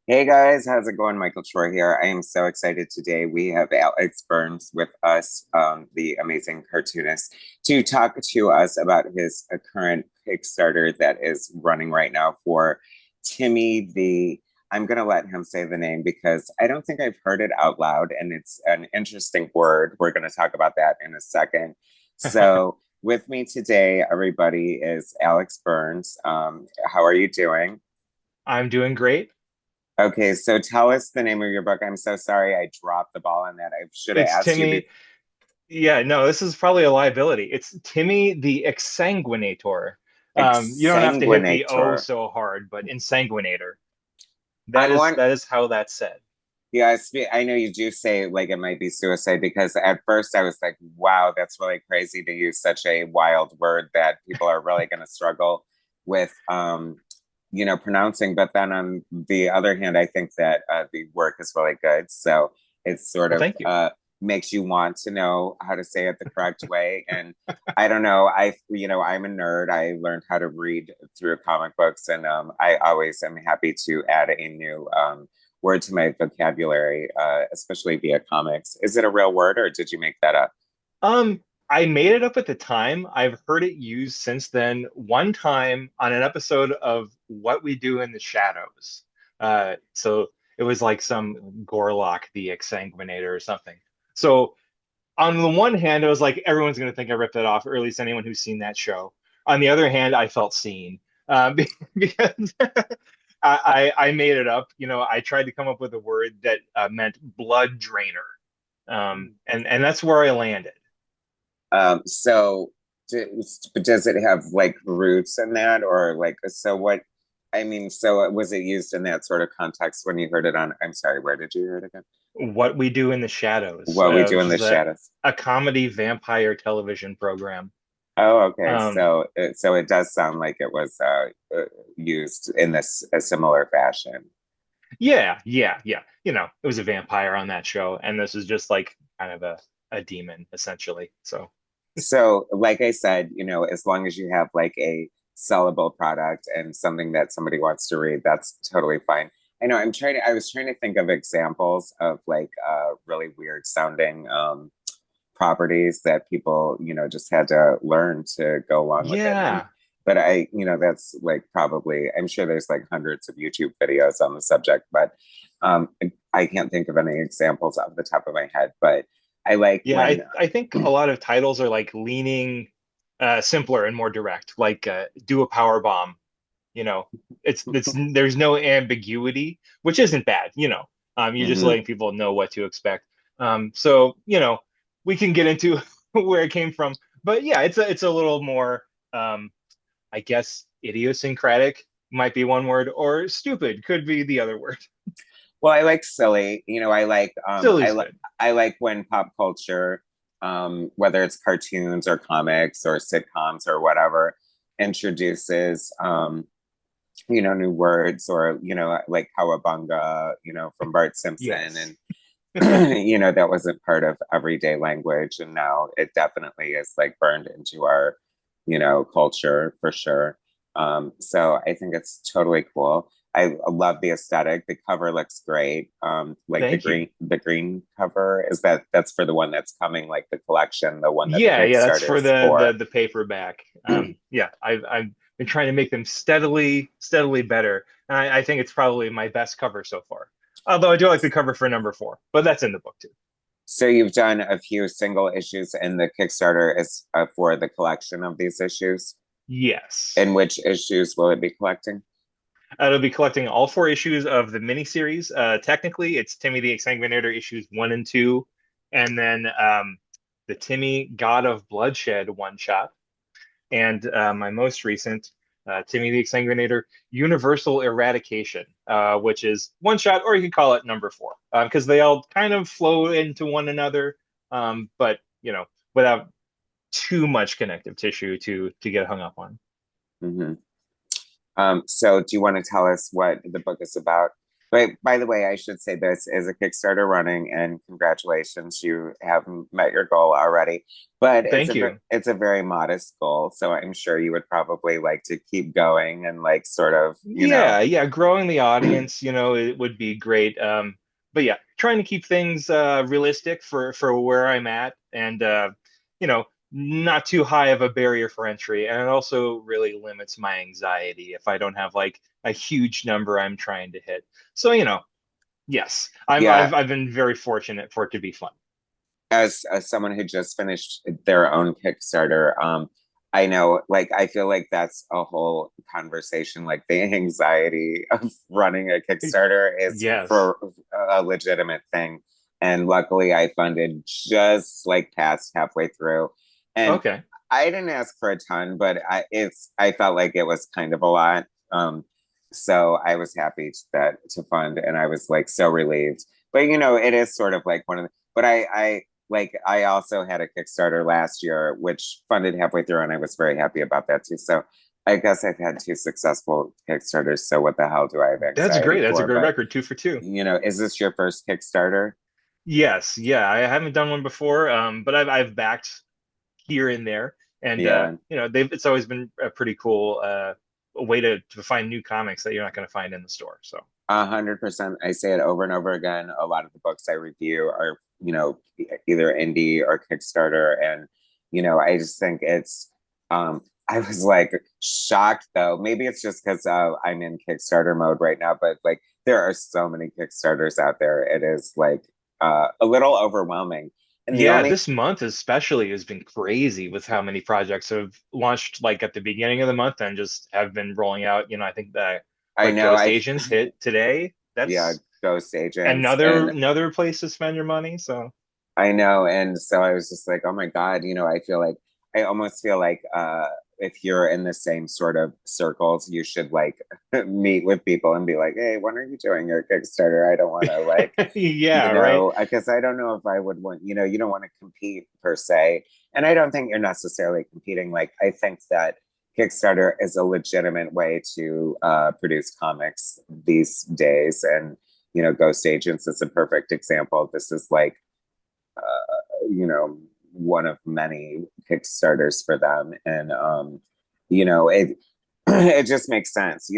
Hey guys, how's it going? Michael Troy here. I am so excited today. We have Alex Burns with us, the amazing cartoonist, to talk to us about his current Kickstarter that is running right now for Timmy the. I'm going to let him say the name because I don't think I've heard it out loud, and it's an interesting word. We're going to talk about that in a second. So, with me today, everybody, is Alex Burns. How are you doing? I'm doing great. Okay, so tell us the name of your book. I'm so sorry I dropped the ball on that. I should have It's asked you Timmy. Yeah, no, this is probably a liability. It's Timmy the Exsanguinator. You don't have to hit the O Exsanguinator. so hard, but Insanguinator. That I'm is one. that is how that's said. Yes, I know you do say like it might be suicide because at first I was like, wow, that's really crazy to use such a wild word that people are really going to struggle with, pronouncing. But then on the other hand, I think that the work is really good. So it sort Well, of thank you. makes you want to know how to say it the correct way. And I don't know, I'm a nerd. I learned how to read through comic books, and I always am happy to add a new word to my vocabulary, especially via comics. Is it a real word or did you make that up? Um, I made it up at the time. I've heard it used since then. One time on an episode of What We Do in the Shadows. So it was like some Gorlock the Exsanguinator or something. So on the one hand, I was like, everyone's going to think I ripped it off, or at least anyone who's seen that show. On the other hand, I felt seen because I made it up. I tried to come up with a word that meant blood drainer, and that's where I landed. So, does it have like roots in that, or like, so what? I mean, so was it used in that sort of context when you heard it on? I'm sorry, where did you hear it again? What We Do in the Shadows, What We Do which in the is a Shadows. a comedy vampire television program. Oh, okay. Um, So it does sound like it was used in this a similar fashion. yeah, yeah, yeah. It was a vampire on that show, and this is just like kind of a demon essentially. So. So, like I said, as long as you have like a sellable product and something that somebody wants to read, that's totally fine. I know I was trying to think of examples of like really weird sounding properties that people, just had to learn to go along with it. And, Yeah. but that's like probably, I'm sure there's like hundreds of YouTube videos on the subject, but I can't think of any examples off the top of my head. But I like Yeah, when I think a lot of titles are like leaning simpler and more direct, like do a power bomb. You know, it's there's no ambiguity, which isn't bad, you're just Mhm. letting people know what to expect. So, we can get into where it came from, but yeah, it's a little more I guess idiosyncratic might be one word, or stupid could be the other word. Well, I like silly. Silly's good. I like when pop culture, whether it's cartoons or comics or sitcoms or whatever, introduces new words or like cowabunga, from Bart Simpson, Yes. and that wasn't part of everyday language, and now it definitely is like burned into our culture for sure. So I think it's totally cool. I love the aesthetic. The cover looks great. Like Thank you. the green cover, that's for the one that's coming, like the collection, the one that the Yeah, that's Kickstarter for is the for. the paperback. Yeah, I've been trying to make them steadily better. And I think it's probably my best cover so far. Although I do like the cover for number four, but that's in the book too. So you've done a few single issues, and the Kickstarter is for the collection of these issues. Yes. And which issues will it be collecting? It'll be collecting all four issues of the miniseries. Technically, it's Timmy the Exsanguinator issues one and two, and then the Timmy God of Bloodshed one shot. And my most recent, Timmy the Exsanguinator Universal Eradication, which is one shot, or you could call it number four, because they all kind of flow into one another, but without too much connective tissue to get hung up on. So do you want to tell us what the book is about? But by the way, I should say this is a Kickstarter running, and congratulations, you have met your goal already. But Thank you. it's a very modest goal, so I'm sure you would probably like to keep going and like sort of, you know. Yeah, yeah, growing the audience, it would be great. But yeah, trying to keep things realistic for where I'm at, and you know, not too high of a barrier for entry, and it also really limits my anxiety if I don't have like a huge number I'm trying to hit. So, yes, Yeah, I've been very fortunate for it to be fun. as someone who just finished their own Kickstarter, I know, like, I feel like that's a whole conversation. Like, the anxiety of running a Kickstarter is Yes. for a legitimate thing. And luckily, I funded just like past halfway through, and Okay. I didn't ask for a ton, but I felt like it was kind of a lot. So I was happy to fund, and I was like so relieved. But it is sort of like one of the. But I also had a Kickstarter last year, which funded halfway through, and I was very happy about that too. So I guess I've had two successful Kickstarters. So what the hell do I have That's great. anxiety That's a for? great But record, 2 for 2. is this your first Kickstarter? Yes, yeah, I haven't done one before, but I've backed here and there, and Yeah, they've it's always been a pretty cool a way to find new comics that you're not going to find in the store. So 100%. I say it over and over again. A lot of the books I review are, either indie or Kickstarter, and I just think it's. I was like shocked though. Maybe it's just because I'm in Kickstarter mode right now, but like there are so many Kickstarters out there. It is like a little overwhelming. And the yeah, only this month especially has been crazy with how many projects have launched like at the beginning of the month and just have been rolling out. I think that I like know Ghost I Agents hit today. yeah, That's ghost agents another and another place to spend your money. So I know. And so I was just like, oh my God, I almost feel like if you're in the same sort of circles, you should like meet with people and be like, hey, when are you doing your Kickstarter? I don't want to like, yeah, right. because I don't know if I would want, you don't want to compete per se. And I don't think you're necessarily competing. Like, I think that Kickstarter is a legitimate way to produce comics these days. And, Ghost Agents is a perfect example. This is like, one of many Kickstarters for them. And, it, it just makes sense.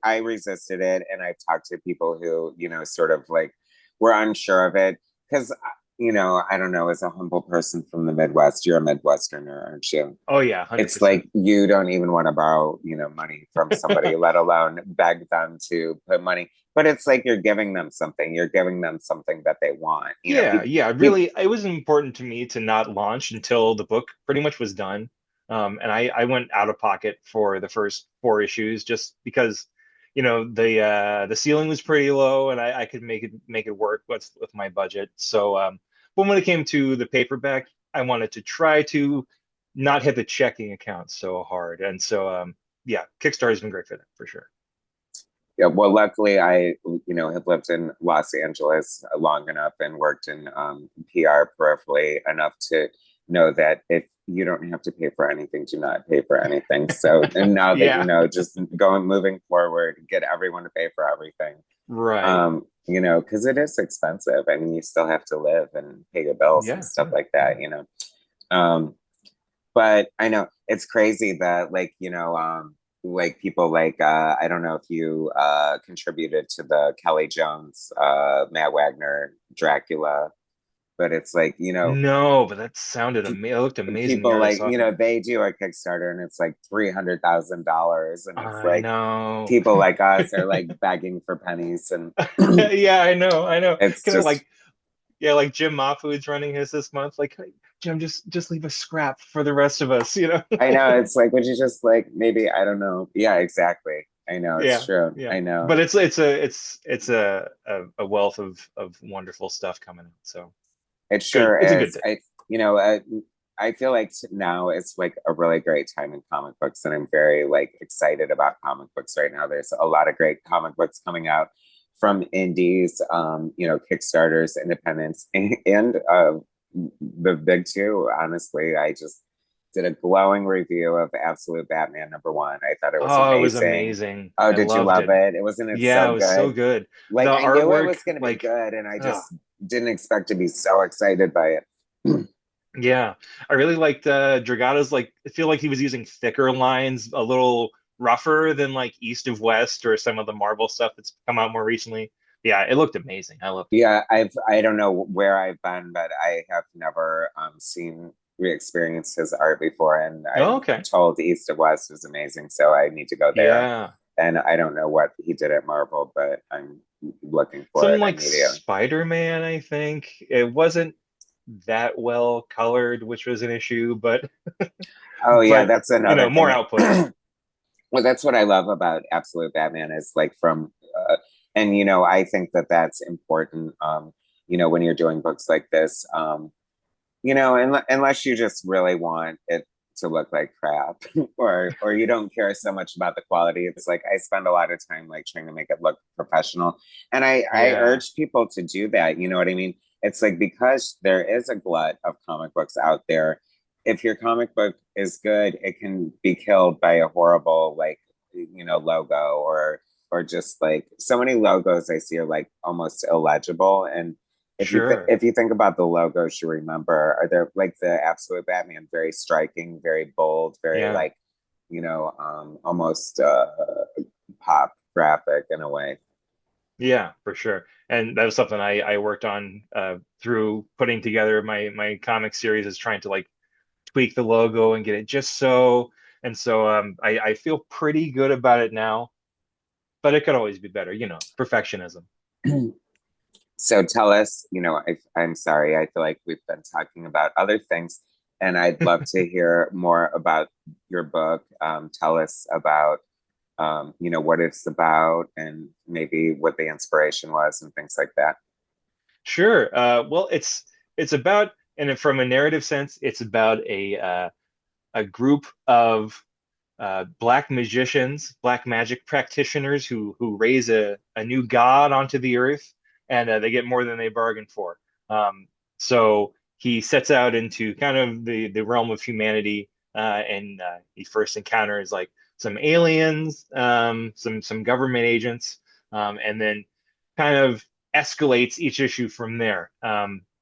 I resisted it, and I've talked to people who, sort of like were unsure of it because, I don't know, as a humble person from the Midwest, you're a Midwesterner, aren't you? Oh yeah, It's 100%. like you don't even want to borrow, money from somebody, let alone beg them to put money. But it's like you're giving them something. You're giving them something that they want. Yeah, yeah, People, really, it was important to me to not launch until the book pretty much was done. And I went out of pocket for the first 4 issues just because, the ceiling was pretty low and I could make it work with my budget. So but when it came to the paperback, I wanted to try to not hit the checking account so hard. And so yeah, Kickstarter has been great for that for sure. yeah, well, luckily, have lived in Los Angeles long enough and worked in PR peripherally enough to know that if you don't have to pay for anything, do not pay for anything. So, and now that Yeah, just moving forward, get everyone to pay for everything. right. Because it is expensive. I mean, you still have to live and pay your bills and Yeah, stuff yeah, like yeah. that. Um, but I know it's crazy that like people like I don't know if you contributed to the Kelly Jones Matt Wagner Dracula, but it's like, No, but that sounded amazing. It looked amazing the people art I like, saw for it. they do a Kickstarter and it's like $300,000, and it's I like know. people like us are like begging for pennies, and Yeah, I know, I know. it's Kind of just like, yeah, like Jim Mafu's running his this month. Like, "Hey, Jim, just leave a scrap for the rest of us. I know, it's like, would you just like, maybe, I don't know. Yeah, exactly. I know, it's Yeah, true. yeah. I know. But it's a wealth of wonderful stuff coming out. So It good. sure It's a good is. day. You know, uh, I feel like now it's like a really great time in comic books, and I'm very like excited about comic books right now. There's a lot of great comic books coming out from indies, Kickstarters, independents, and the big two. Honestly, I just did a glowing review of Absolute Batman #1. I thought it was Oh, it was amazing. amazing. Oh, I did you loved love it. it? Wasn't it Yeah, so it was so good? good. The Like I knew it artwork, was going to be like, good, and I oh, just didn't expect to be so excited by it. yeah. I really liked Dragata's, like, I feel like he was using thicker lines, a little rougher than like East of West or some of the Marvel stuff that's come out more recently. Yeah, it looked amazing. I loved it. Yeah, I don't know where I've been, but I have never seen re-experienced his art before, and Oh, I'm okay. told East of West is amazing, so I need to go there. Yeah. And I don't know what he did at Marvel, but I'm looking for Some it like immediately. Spider-Man, I think. It wasn't that well colored, which was an issue, Oh yeah, but that's another more thing. output. Well, that's what I love about Absolute Batman is like and I think that that's important. When you're doing books like this, unless you just really want it to look like crap, or you don't care so much about the quality. It's like I spend a lot of time like trying to make it look professional, and I Yeah, urge people to do that. You know what I mean? It's like because there is a glut of comic books out there. If your comic book is good, it can be killed by a horrible like logo or just like so many logos I see are like almost illegible. And sure. if you think about the logos you remember, are there like the Absolute Batman, very striking, very bold, very Yeah. like almost pop graphic in a way. Yeah, for sure. And that was something I worked on through putting together my comic series, is trying to like tweak the logo and get it just so. And so I feel pretty good about it now, but it could always be better, perfectionism. So tell us, I'm sorry, I feel like we've been talking about other things, and I'd love to hear more about your book. Tell us about, what it's about and maybe what the inspiration was and things like that. Sure. Well, it's about, and from a narrative sense, it's about a group of black magicians, black magic practitioners who raise a new god onto the earth, and they get more than they bargained for. So he sets out into kind of the realm of humanity, and he first encounters like some aliens, some government agents, and then kind of escalates each issue from there.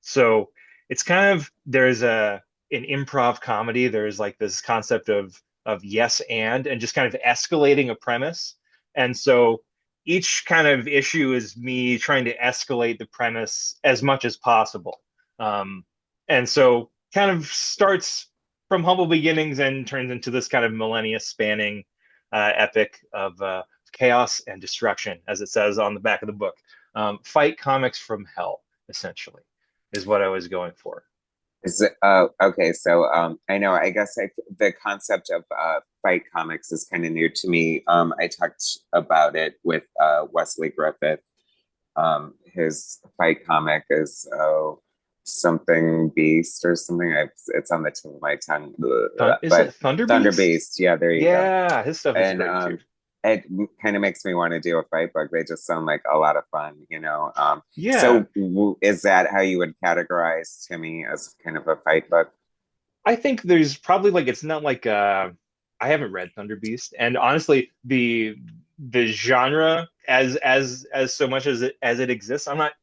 So it's kind of, there's an improv comedy. There's like this concept of yes and just kind of escalating a premise. And so each kind of issue is me trying to escalate the premise as much as possible. And so kind of starts from humble beginnings and turns into this kind of millennia spanning epic of chaos and destruction, as it says on the back of the book. Fight comics from hell, essentially, is what I was going for. Is it, okay, so I know, I guess the concept of fight comics is kind of new to me. I talked about it with Wesley Griffith. His fight comic is something Beast or something. It's on the tip of my tongue, Is but it Thunder Thunder Beast? Beast. Yeah, there you go. Yeah, his stuff is And great too. it kind of makes me want to do a fight book. They just sound like a lot of fun. Yeah, So is that how you would categorize Timmy, as kind of a fight book? I think there's probably like, it's not like I haven't read Thunder Beast, and honestly, the genre as so much as it exists, I'm not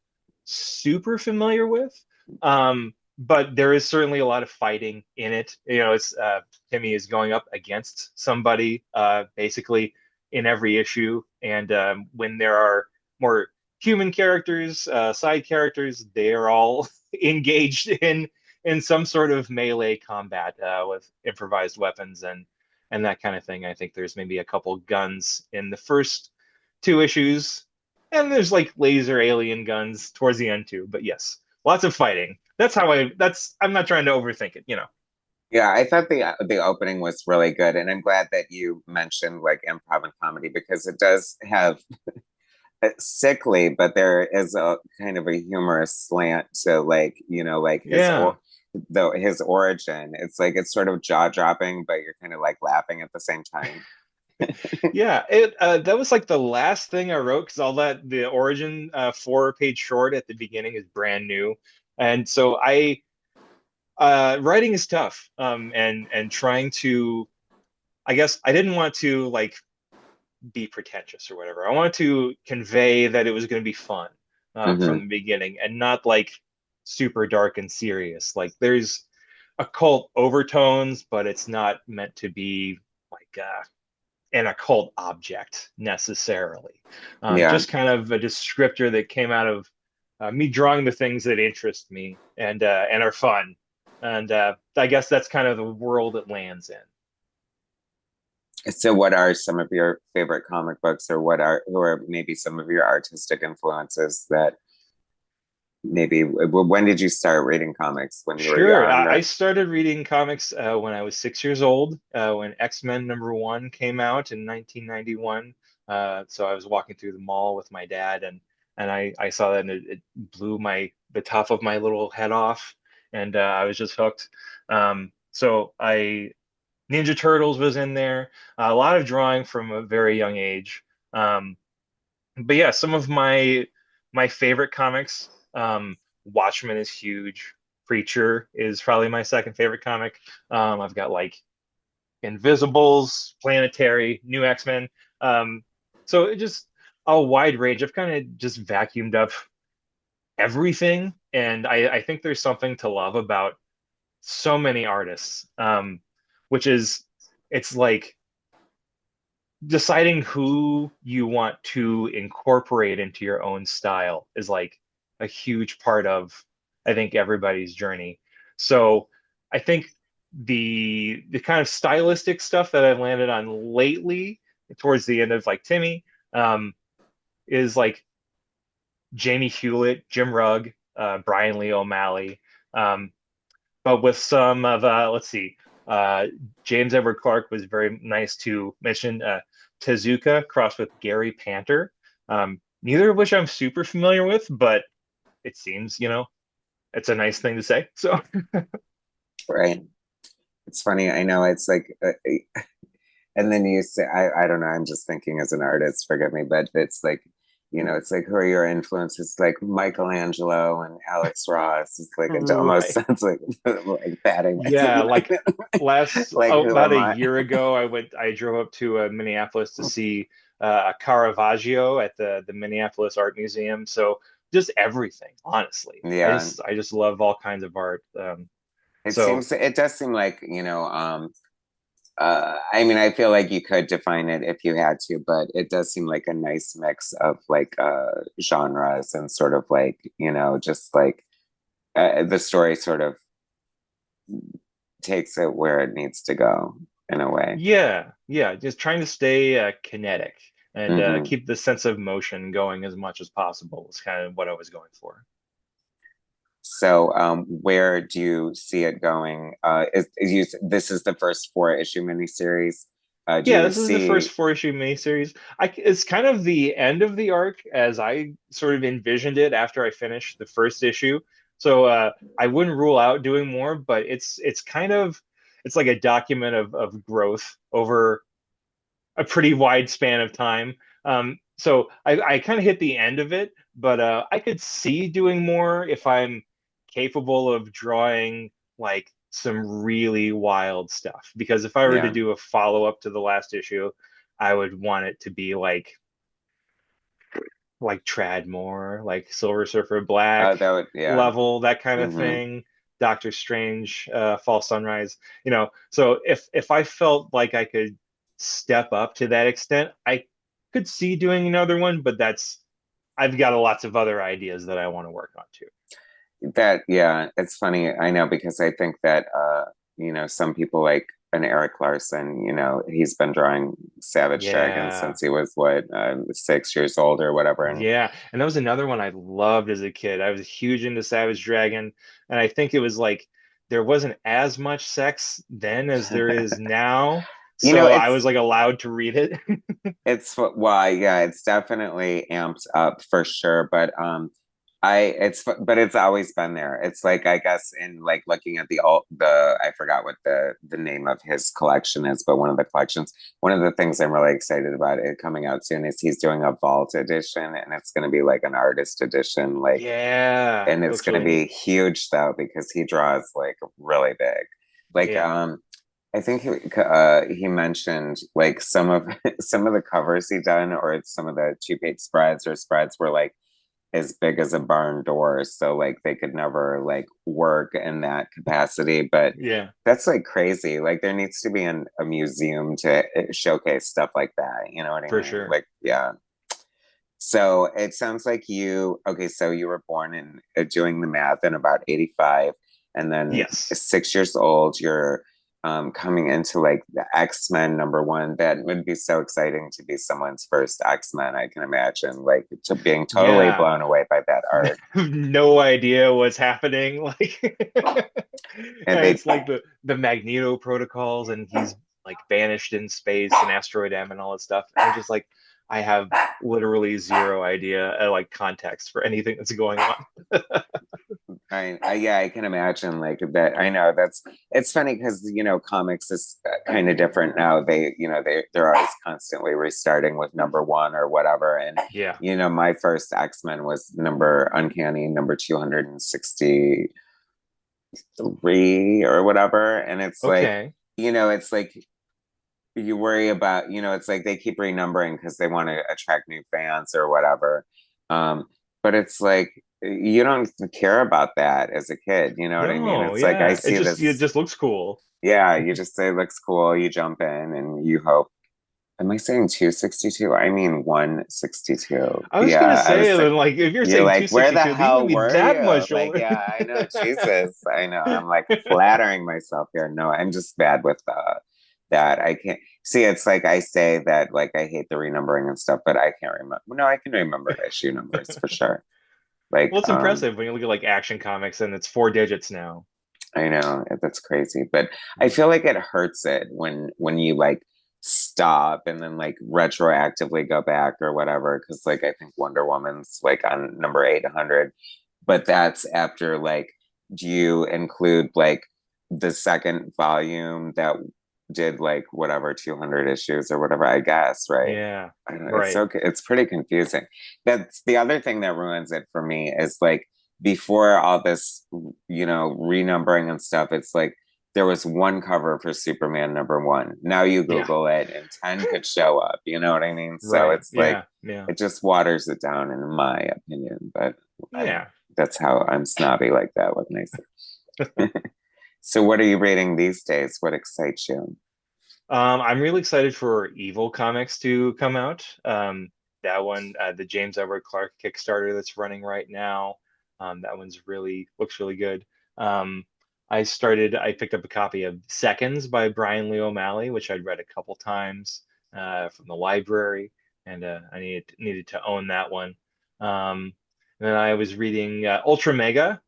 super familiar with. But there is certainly a lot of fighting in it. It's Timmy is going up against somebody basically in every issue, and when there are more human characters, side characters, they are all engaged in some sort of melee combat with improvised weapons and that kind of thing. I think there's maybe a couple guns in the first two issues, and there's like laser alien guns towards the end too. But yes, lots of fighting. I'm not trying to overthink it. Yeah, I thought the opening was really good, and I'm glad that you mentioned like improv and comedy because it does have sickly, but there is a kind of a humorous slant to like like Yeah. his origin. It's like it's sort of jaw dropping, but you're kind of like laughing at the same time. Yeah, it that was like the last thing I wrote, because all that, the origin 4-page short at the beginning is brand new. And so Writing is tough. And trying to, I guess I didn't want to like be pretentious or whatever. I wanted to convey that it was going to be fun from Hmm. the beginning and not like super dark and serious. Like there's occult overtones, but it's not meant to be like an occult object necessarily. Yeah. Just kind of a descriptor that came out of me drawing the things that interest me and are fun. And I guess that's kind of the world it lands in. So what are some of your favorite comic books, or who are maybe some of your artistic influences that maybe, when did you start reading comics? When you were Sure. young, I or? started reading comics when I was 6 years old, when X-Men #1 came out in 1991. So I was walking through the mall with my dad, and I saw that, and it blew the top of my little head off, and I was just hooked. So I Ninja Turtles was in there, a lot of drawing from a very young age. Um, but yeah, some of my favorite comics. Watchmen is huge. Preacher is probably my second favorite comic. I've got like Invisibles, Planetary, New X-Men. So it just a wide range. I've kind of just vacuumed up everything, and I think there's something to love about so many artists, which is it's like deciding who you want to incorporate into your own style is like a huge part of, I think, everybody's journey. So I think the kind of stylistic stuff that I've landed on lately, towards the end of like Timmy, is like Jamie Hewlett, Jim Rugg, Brian Lee O'Malley, um, but with some of let's see, uh, James Edward Clark was very nice to mention. Tezuka crossed with Gary Panter, neither of which I'm super familiar with, but it seems, it's a nice thing to say. So Right. It's funny. I know it's like, and then you say, I don't know. I'm just thinking as an artist, forgive me, but it's like, it's like, who are your influences? Like Michelangelo and Alex Ross. It's like, it almost right. sounds like patting Yeah, myself. like Like, who about am a I? year ago, I drove up to Minneapolis to see Caravaggio at the Minneapolis Art Museum. So just everything, honestly. Yeah. I just love all kinds of art. So It does seem like, I mean, I feel like you could define it if you had to, but it does seem like a nice mix of like genres, and sort of like, just like the story sort of takes it where it needs to go in a way. yeah, yeah, just trying to stay kinetic and Hmm. keep the sense of motion going as much as possible is kind of what I was going for. So, where do you see it going? This is the first four-issue miniseries. Do Yeah, you this is the first see? four-issue miniseries. It's kind of the end of the arc as I sort of envisioned it after I finished the first issue. So I wouldn't rule out doing more, but it's kind of it's like a document of growth over a pretty wide span of time. So I kind of hit the end of it, but I could see doing more if I'm capable of drawing like some really wild stuff. Because if I were to Yeah. do a follow-up to the last issue, I would want it to be like Tradmore, like Silver Surfer Black That would, yeah. level, that kind of Hmm. thing. Doctor Strange, Fall Sunrise. So if I felt like I could step up to that extent, I could see doing another one, but I've got lots of other ideas that I want to work on too. That, yeah, it's funny. I know, because I think that some people like an Eric Larson, he's been drawing Savage Dragon Yeah. since he was, what, 6 years old or whatever. And Yeah, and that was another one I loved as a kid. I was huge into Savage Dragon, and I think it was like there wasn't as much sex then as there is now, you know, so I it's was like allowed to read it. it's why, yeah, it's definitely amped up for sure. But But it's always been there. It's like, I guess, in like looking at I forgot what the name of his collection is, but one of the collections, one of the things I'm really excited about it coming out soon is he's doing a vault edition, and it's going to be like an artist edition, like, Yeah, and it it's looks going to really be neat. huge though because he draws like really big. Like, Yeah. I think he mentioned like some of some of the covers he done, or some of the 2-page spreads or spreads were like as big as a barn door, so like they could never like work in that capacity. But Yeah, that's like crazy. Like there needs to be a museum to showcase stuff like that. You know what I for mean? sure. Like, yeah. So it sounds like okay, so you were born in doing the math in about 85, and then Yes. 6 years old, you're coming into like the X-Men #1. That would be so exciting to be someone's first X-Men, I can imagine, like to being totally Yeah. blown away by that art. No idea what's happening. Like And they it's like the Magneto protocols, and he's like banished in space and asteroid M and all that stuff. And I'm just like, I have literally zero idea, like context for anything that's going on. yeah, I can imagine like that. I know that's it's funny because comics is kind of different now. They're always constantly restarting with #1 or whatever. And Yeah. my first X-Men was number uncanny number 263 or whatever. And Okay. it's like you worry about, it's like they keep renumbering because they want to attract new fans or whatever. Um, but it's like you don't care about that as a kid. You know what I mean? No, It's like I yeah. see It this. just looks cool. Yeah, you just say it looks cool. You jump in and you hope. Am I saying 262? I mean 162. I was gonna Yeah, I say was then, like, like, if you're you're saying like, where the 262, then you hell wouldn't be were that you? much Like, older. yeah, I know, Jesus, I know. I'm like flattering myself here. No, I'm just bad with that. I can't see. It's like I say that, like I hate the renumbering and stuff, but I can't remember. No, I can remember issue numbers for sure. Like, Well, it's impressive when you look at like Action Comics and it's 4 digits now. I know that's crazy, but I Yeah. feel like it hurts it when you like stop and then like retroactively go back or whatever. Because like I think Wonder Woman's like on number 800, but that's after like, do you include like the second volume that did like whatever 200 issues or whatever? I guess, right? Yeah. I don't know, Right. it's pretty confusing. That's the other thing that ruins it for me is like before all this, renumbering and stuff, it's like there was one cover for Superman #1. Now you Yeah. Google it and 10 could show up. You know what I mean? So Right. it's like Yeah. Yeah. it just waters it down, in my opinion. But I'm Yeah. that's how I'm snobby like that with myself. So what are you reading these days? What excites you? I'm really excited for Evil Comics to come out. That one, the James Edward Clark Kickstarter that's running right now. That one's really looks really good. Um, I picked up a copy of Seconds by Brian Lee O'Malley, which I'd read a couple times from the library, and I needed to own that one. And then I was reading Ultra Mega,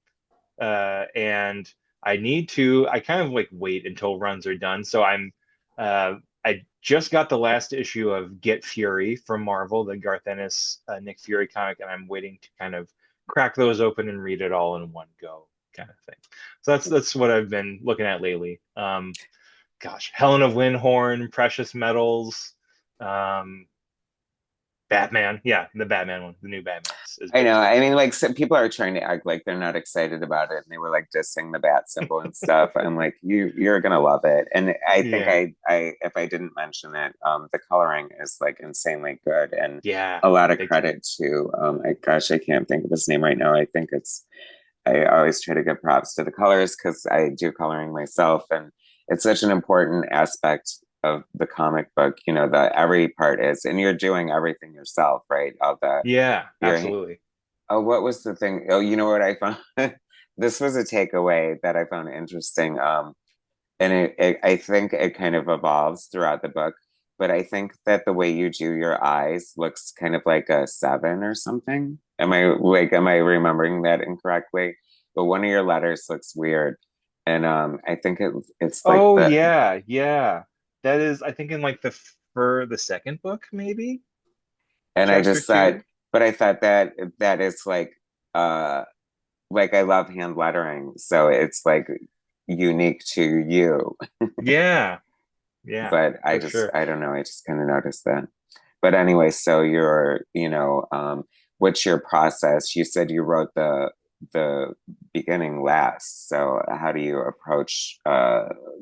and I kind of like wait until runs are done. So I just got the last issue of Get Fury from Marvel, the Garth Ennis, Nick Fury comic, and I'm waiting to kind of crack those open and read it all in one go, kind of thing. So that's what I've been looking at lately. Gosh, Helen of Windhorn, Precious Metals, um, Batman. Yeah, the Batman one, the new Batman is I very know. good. I mean, like some people are trying to act like they're not excited about it, and they were like dissing the bat symbol and stuff. I'm like, you're gonna love it. And I think Yeah, if I didn't mention it, the coloring is like insanely good, and yeah, a lot of big time. credit to gosh, I can't think of his name right now. I always try to give props to the colors because I do coloring myself, and it's such an important aspect of the comic book. That every part is, and you're doing everything yourself, right? All the Yeah, you're absolutely. Oh, what was the thing? Oh, you know what I found? This was a takeaway that I found interesting. And I think it kind of evolves throughout the book, but I think that the way you do your eyes looks kind of like a 7 or something. Am I remembering that incorrectly? But one of your letters looks weird. And I think it's like Oh yeah, yeah. That is, I think, in like the second book, maybe and I chapter just thought, two. but I thought that is like uh like I love hand lettering, so it's like unique to you. Yeah, yeah, But for sure. I don't know, I just kind of noticed that. But anyway, so what's your process? You said you wrote the beginning last. So how do you approach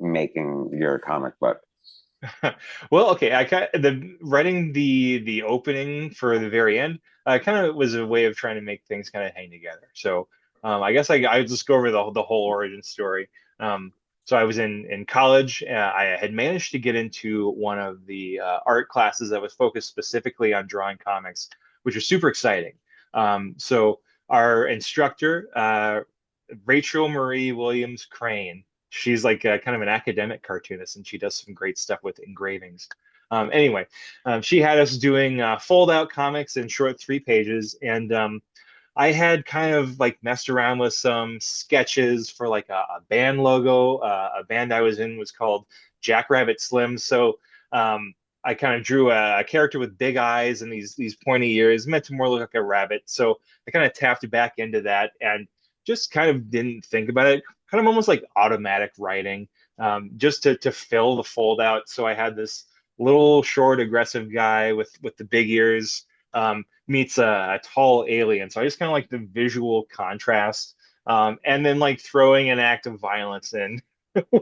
making your comic book? Well, okay, I kind the writing the opening for the very end kind of was a way of trying to make things kind of hang together. So I guess I just go over the whole origin story. So I was in college. I had managed to get into one of the art classes that was focused specifically on drawing comics, which was super exciting. So our instructor, Rachel Marie Williams Crane. She's like kind of an academic cartoonist, and she does some great stuff with engravings. Anyway, she had us doing fold-out comics in short 3 pages, and I had kind of like messed around with some sketches for like a band logo. A band I was in was called Jackrabbit Slim, so I kind of drew a character with big eyes and these pointy ears, meant to more look like a rabbit. So I kind of tapped back into that and just kind of didn't think about it, kind of almost like automatic writing, just to fill the fold out. So I had this little short aggressive guy with the big ears meets a tall alien. So I just kind of like the visual contrast. And then like throwing an act of violence in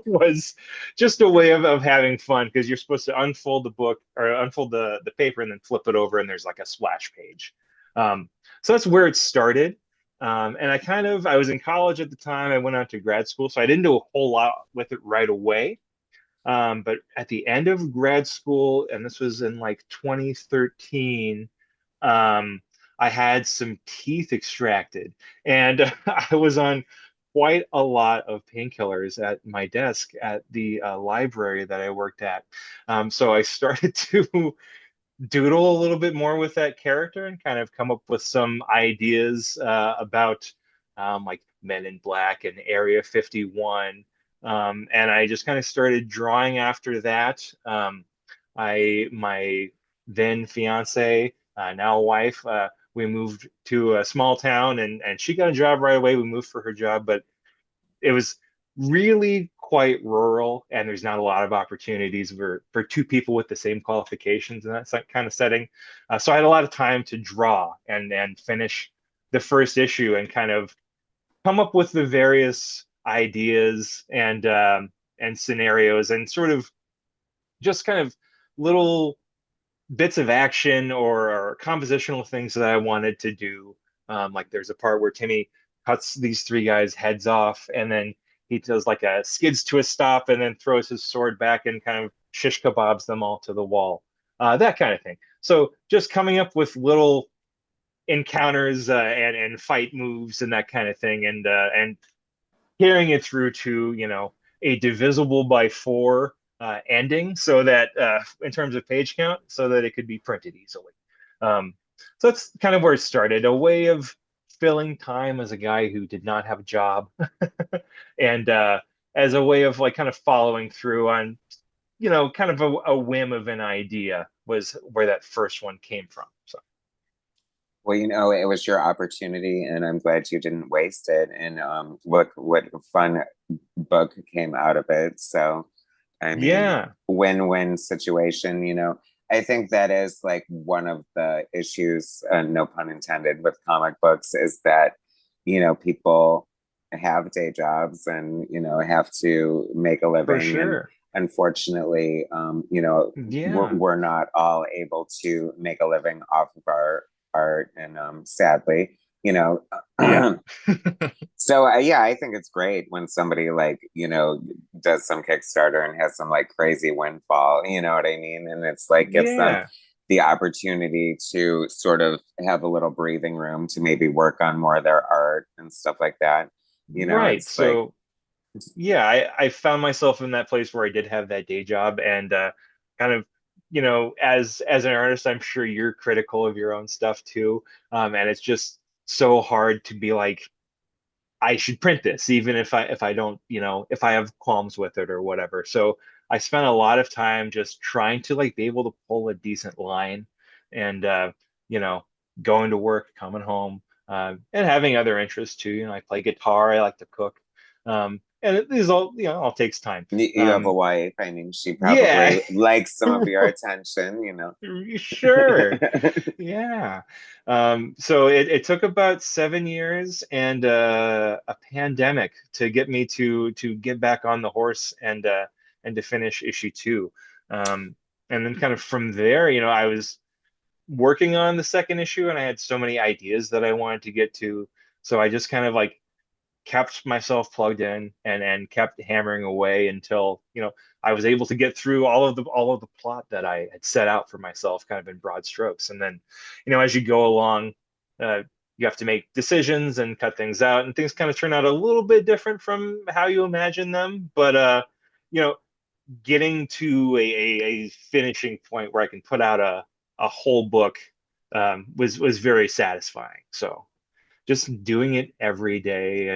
was just a way of having fun because you're supposed to unfold the book or unfold the paper and then flip it over and there's like a splash page. So that's where it started. And I was in college at the time. I went out to grad school, so I didn't do a whole lot with it right away. But at the end of grad school, and this was in like 2013, um, I had some teeth extracted, and I was on quite a lot of painkillers at my desk at the library that I worked at. So I started to doodle a little bit more with that character and kind of come up with some ideas about like Men in Black and Area 51. And I just kind of started drawing after that. My then fiance, now wife, we moved to a small town and she got a job right away. We moved for her job, but it was really quite rural and there's not a lot of opportunities for two people with the same qualifications in that kind of setting. So I had a lot of time to draw and finish the first issue and kind of come up with the various ideas and scenarios and sort of just kind of little bits of action or compositional things that I wanted to do. Like there's a part where Timmy cuts these three guys' heads off, and then he does like a skids to a stop, and then throws his sword back and kind of shish kebabs them all to the wall. That kind of thing. So just coming up with little encounters and fight moves and that kind of thing, and carrying it through to a divisible by four ending, so that in terms of page count, so that it could be printed easily. So that's kind of where it started, a way of filling time as a guy who did not have a job, and as a way of like kind of following through on kind of a whim of an idea was where that first one came from. So Well, it was your opportunity, and I'm glad you didn't waste it. And look what fun book came out of it. So, I mean, yeah, win-win situation. I think that is like one of the issues, no pun intended, with comic books is that, people have day jobs and, have to make a for living. And sure. unfortunately, Yeah, we're not all able to make a living off of our art. And sadly, yeah. so yeah, I think it's great when somebody like does some Kickstarter and has some like crazy windfall, you know what I mean? And it's like gives them Yeah, the opportunity to sort of have a little breathing room to maybe work on more of their art and stuff like that. right. It's like So yeah, I found myself in that place where I did have that day job and kind of, as an artist, I'm sure you're critical of your own stuff too. And it's just so hard to be like, I should print this, even if I don't, if I have qualms with it or whatever. So I spent a lot of time just trying to like be able to pull a decent line and you know, going to work, coming home. and having other interests too. You know, I play guitar, I like to cook, and it is all, you know, all takes time. You have a wife. I mean, she Yeah, probably likes some of your attention, you know. sure. Yeah. So it took about 7 years and a pandemic to get me to get back on the horse and to finish issue two. And then kind of from there, you know, I was working on the second issue and I had so many ideas that I wanted to get to. So I just kind of like kept myself plugged in and kept hammering away until, you know, I was able to get through all of the plot that I had set out for myself, kind of in broad strokes. And then, you know, as you go along, you have to make decisions and cut things out, and things kind of turn out a little bit different from how you imagine them. But you know, getting to a finishing point where I can put out a whole book was very satisfying. So just doing it every day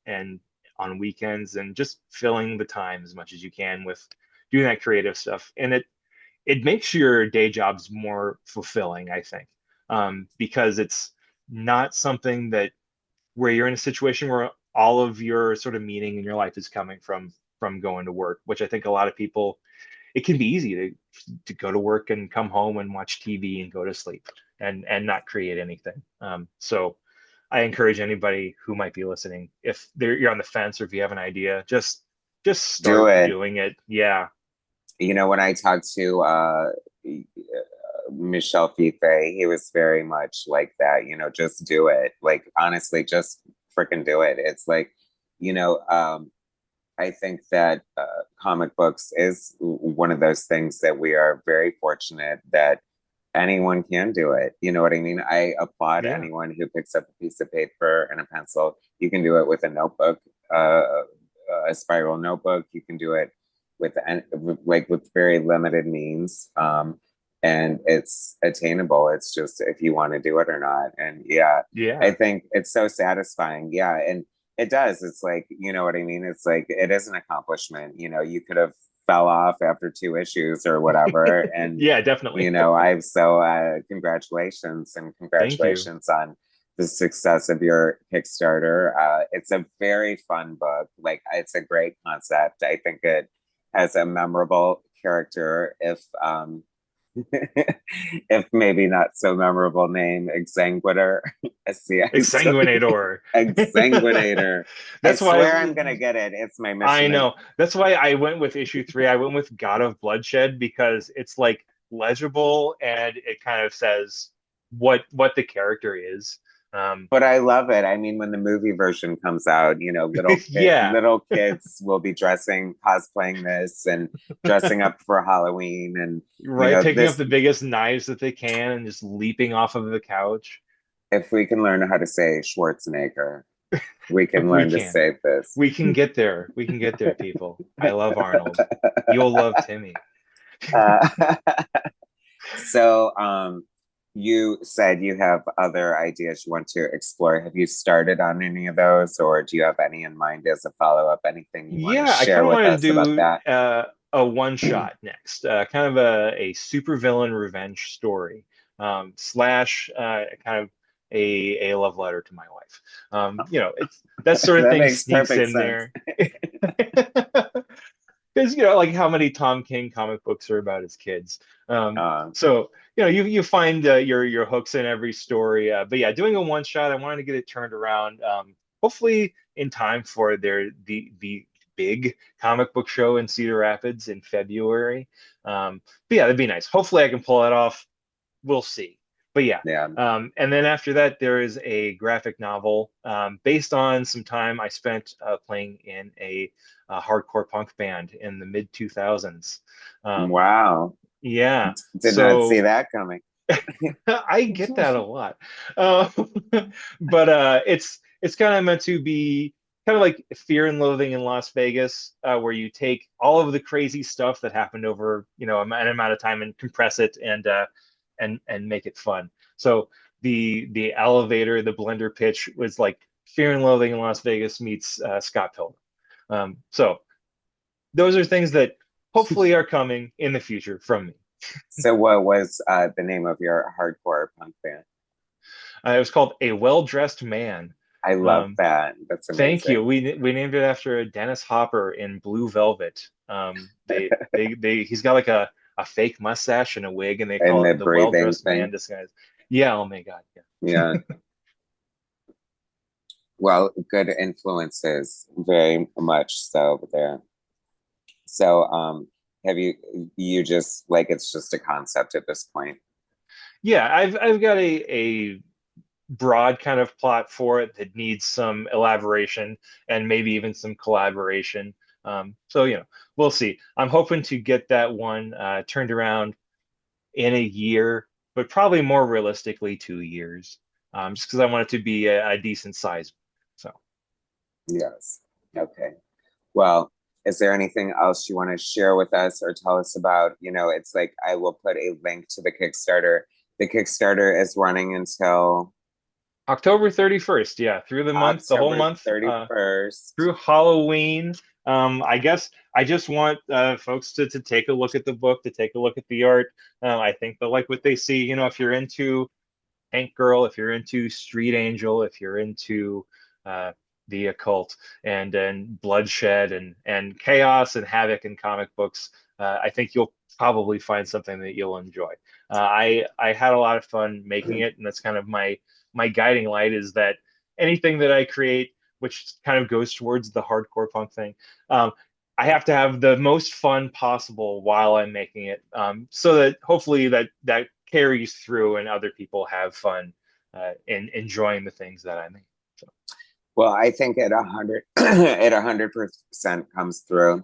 and on weekends and just filling the time as much as you can with doing that creative stuff. And it makes your day jobs more fulfilling, I think, because it's not something that where you're in a situation where all of your sort of meaning in your life is coming from going to work, which I think a lot of people, it can be easy to go to work and come home and watch TV and go to sleep and not create anything. So I encourage anybody who might be listening, if you're on the fence or if you have an idea, just Do start it. doing it. Yeah. You know, when I talked to Michel Fife, he was very much like that, you know, just do it. Like, honestly, just freaking do it. It's like, you know, I think that comic books is one of those things that we are very fortunate that anyone can do it. You know what I mean? I applaud Yeah. anyone who picks up a piece of paper and a pencil. You can do it with a notebook, uh, a spiral notebook. You can do it with like with very limited means. And it's attainable. It's just if you want to do it or not. And yeah, I Yeah. think it's so satisfying. Yeah, and it does. It's like, you know what I mean? It's like it is an accomplishment. You know, you could have fell off after two issues or whatever. And, Yeah, you definitely. know, I've so congratulations and Thank you. congratulations on the success of your Kickstarter. It's a very fun book. Like, it's a great concept. I think it has a memorable character, if maybe not so memorable name, Exsanguitor. See, Exsanguinator. Exsanguinator. I That's why swear I'm gonna get it. It's my I mission. know. That's why I went with issue three. I went with God of Bloodshed because it's like legible and it kind of says what the character is. Um, But I love it. I mean, when the movie version comes out, you know, yeah, little kids will be cosplaying this and dressing up for Halloween, and you right. know, Picking up this. the biggest knives that they can and just leaping off of the couch. If we can learn how to say Schwarzenegger, we can We learn to can. say this. We can get there. We can get there, people. I love Arnold. You'll love Timmy. uh, so, you said you have other ideas you want to explore. Have you started on any of those, or do you have any in mind as a follow-up? Anything you want to Yeah, I kind share of with wanted to us about do that? a one shot next, kind of a supervillain revenge story, slash kind of a love letter to my wife. You know, it's that sort of That thing makes sneaks perfect in sense. there. Because you know, like how many Tom King comic books are about his kids. Uh, So you know, you find your hooks in every story. But yeah, doing a one shot, I wanted to get it turned around. Hopefully in time for the big comic book show in Cedar Rapids in February. But yeah, that'd be nice. Hopefully I can pull that off. We'll see. But yeah. yeah. And then after that, there is a graphic novel based on some time I spent playing in a hardcore punk band in the mid 2000s. Um, Wow. yeah, Did not see so that coming. I get that a lot. Uh, but it's kind of meant to be kind of like Fear and Loathing in Las Vegas, where you take all of the crazy stuff that happened over, you know, an amount of time and compress it and make it fun. So the elevator, the blender pitch was like Fear and Loathing in Las Vegas meets Scott Pilgrim. So those are things that hopefully are coming in the future from me. So, what was the name of your hardcore punk band? It was called A Well-Dressed Man. I love Um, that. That's Thank you. amazing. We named it after Dennis Hopper in Blue Velvet. He's got like a fake mustache and a wig, and they And call the it the breathing well-dressed man thing. disguise. Yeah, oh my God, yeah. Yeah. Well, good influences, very much so there. So, have you just like it's just a concept at this point? Yeah, I've got a broad kind of plot for it that needs some elaboration and maybe even some collaboration. So, we'll see. I'm hoping to get that one turned around in a year, but probably more realistically 2 years, just because I want it to be a decent size. So, Yes. Okay. Well, is there anything else you want to share with us or tell us about? It's like I will put a link to the Kickstarter. The Kickstarter is running until October 31st, yeah, through the month, the whole October month, 31st. through Halloween. I guess I just want folks to take a look at the book, to take a look at the art. I think they'll like what they see. If you're into Tank Girl, if you're into Street Angel, if you're into uh, the occult and bloodshed and chaos and havoc in comic books, I think you'll probably find something that you'll enjoy. I had a lot of fun making it, and that's kind of my guiding light is that anything that I create, which kind of goes towards the hardcore punk thing, I have to have the most fun possible while I'm making it, so that hopefully that carries through and other people have fun in enjoying the things that I make. So, Well, I think at 100 at 100% comes through.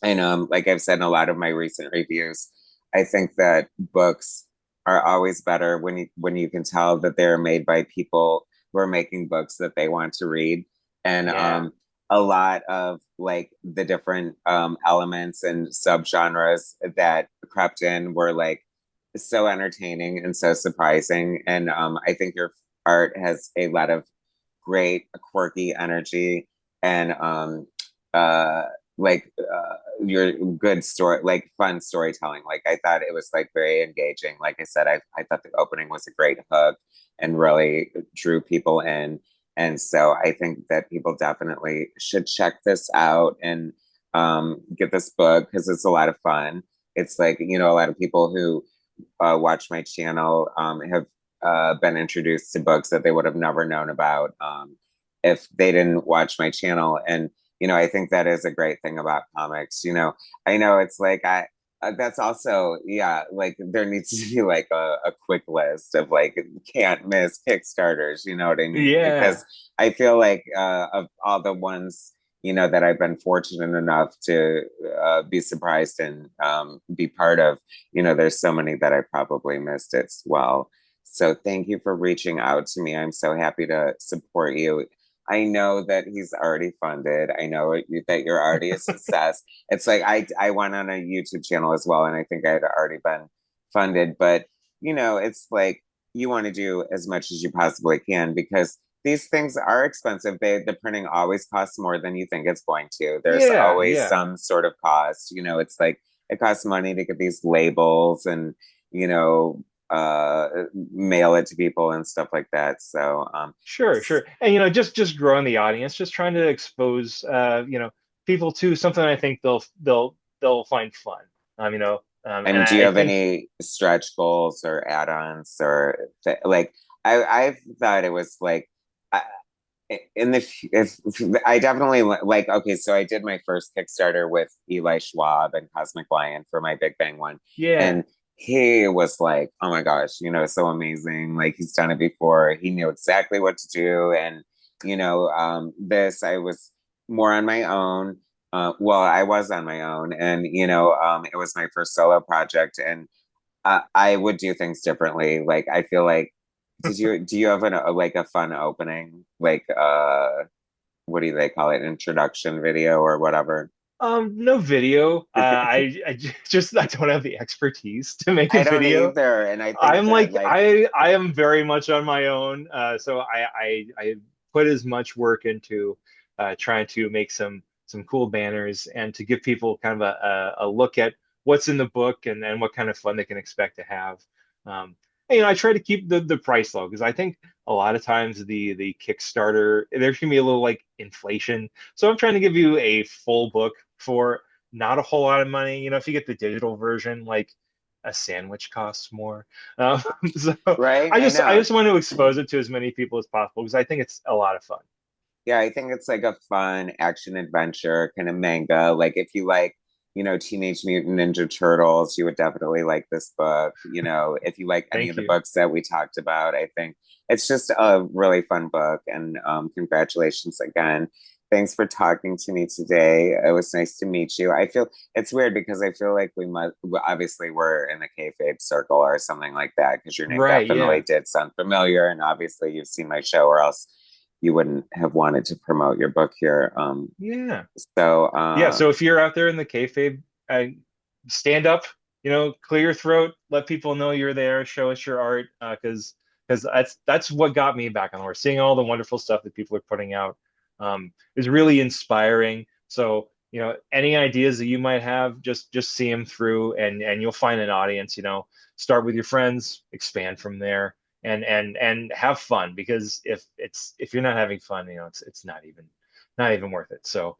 And like I've said in a lot of my recent reviews, I think that books are always better when you can tell that they're made by people who are making books that they want to read. And yeah, a lot of like the different elements and subgenres that crept in were like so entertaining and so surprising. And I think your art has a lot of great quirky energy and uh your good story, like fun storytelling. Like I thought it was like very engaging. Like I said, I thought the opening was a great hook and really drew people in. And so I think that people definitely should check this out and get this book because it's a lot of fun. It's like, a lot of people who watch my channel have been introduced to books that they would have never known about if they didn't watch my channel. And I think that is a great thing about comics. I know it's like that's also, yeah, like there needs to be like a quick list of like can't miss Kickstarters. You know what I mean? yeah, Because I feel like of all the ones that I've been fortunate enough to be surprised and be part of, there's so many that I probably missed as well. So thank you for reaching out to me. I'm so happy to support you. I know that he's already funded. I know that you're already a success. It's like I went on a YouTube channel as well, and I think I had already been funded. But it's like you want to do as much as you possibly can because these things are expensive. The printing always costs more than you think it's going to. There's yeah, always yeah. some sort of cost. It's like it costs money to get these labels and you know mail it to people and stuff like that. So Sure, sure. And just growing the audience, just trying to expose people to something I think they'll find fun. And and do you I have think any stretch goals or add-ons or like I've thought it was like I, in the if I definitely like okay, so I did my first Kickstarter with Eli Schwab and Cosmic Lion for my Big Bang one, yeah. and he was like, oh my gosh, so amazing. Like he's done it before. He knew exactly what to do, and this I was more on my own. Well, I was on my own, and it was my first solo project, and I would do things differently. Like I feel like, do you have like a fun opening, like what do they call it, introduction video or whatever? No video. I don't have the expertise to make a I don't video. either, and I think I'm that like like I am very much on my own. So I put as much work into trying to make some cool banners and to give people kind of a look at what's in the book and what kind of fun they can expect to have. I try to keep the price low because I think a lot of times the Kickstarter there can be a little like inflation. So I'm trying to give you a full book for not a whole lot of money. If you get the digital version, like a sandwich costs more. Um, so Right? I just want to expose it to as many people as possible because I think it's a lot of fun. Yeah, I think it's like a fun action adventure kind of manga. Like if you like, Teenage Mutant Ninja Turtles, you would definitely like this book. If you like any of Thank the you. books that we talked about, I think it's just a really fun book. And congratulations again. Thanks for talking to me today. It was nice to meet you. I feel it's weird because I feel like obviously we're in the kayfabe circle or something like that because your name Right, definitely yeah. did sound familiar. And obviously you've seen my show or else you wouldn't have wanted to promote your book here. Yeah. So Yeah, so if you're out there in the kayfabe, stand up, clear your throat, let people know you're there, show us your art, because that's what got me back on horse. Seeing all the wonderful stuff that people are putting out is really inspiring. So, any ideas that you might have, just see them through, and you'll find an audience. Start with your friends, expand from there, and have fun. Because if you're not having fun, it's not even worth it. So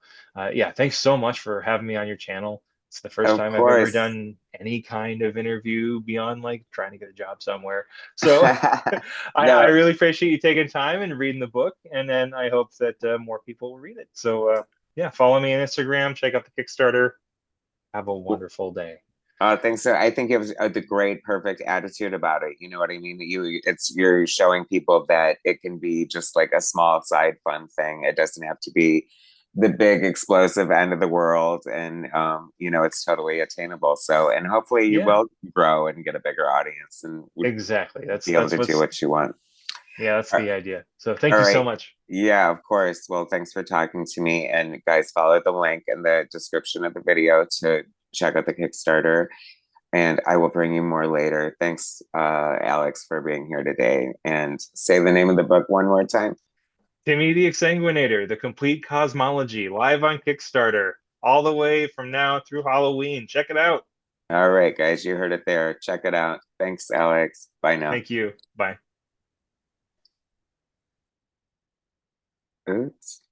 yeah, thanks so much for having me on your channel. It's the first of time I've ever course. done any kind of interview beyond like trying to get a job somewhere. So I No, really appreciate you taking time and reading the book. And then I hope that more people will read it. So yeah, follow me on Instagram, check out the Kickstarter. Have a wonderful day. thanks. I think it was the great, perfect attitude about it. You know what I mean? You're showing people that it can be just like a small side fun thing. It doesn't have to be the big explosive end of the world, and it's totally attainable. So, and hopefully you Yeah, will grow and get a bigger audience and would exactly. That's be able that's to do what's what you want. yeah, that's All the idea. So thank all you so right. much. Yeah, of course. Well, thanks for talking to me. And guys, follow the link in the description of the video to check out the Kickstarter. And I will bring you more later. Thanks, Alex, for being here today. And say the name of the book one more time. Timmy the Exsanguinator, the complete cosmology, live on Kickstarter, all the way from now through Halloween. Check it out. All right, guys, you heard it there. Check it out. Thanks, Alex. Bye now. Thank you. Bye. Oops.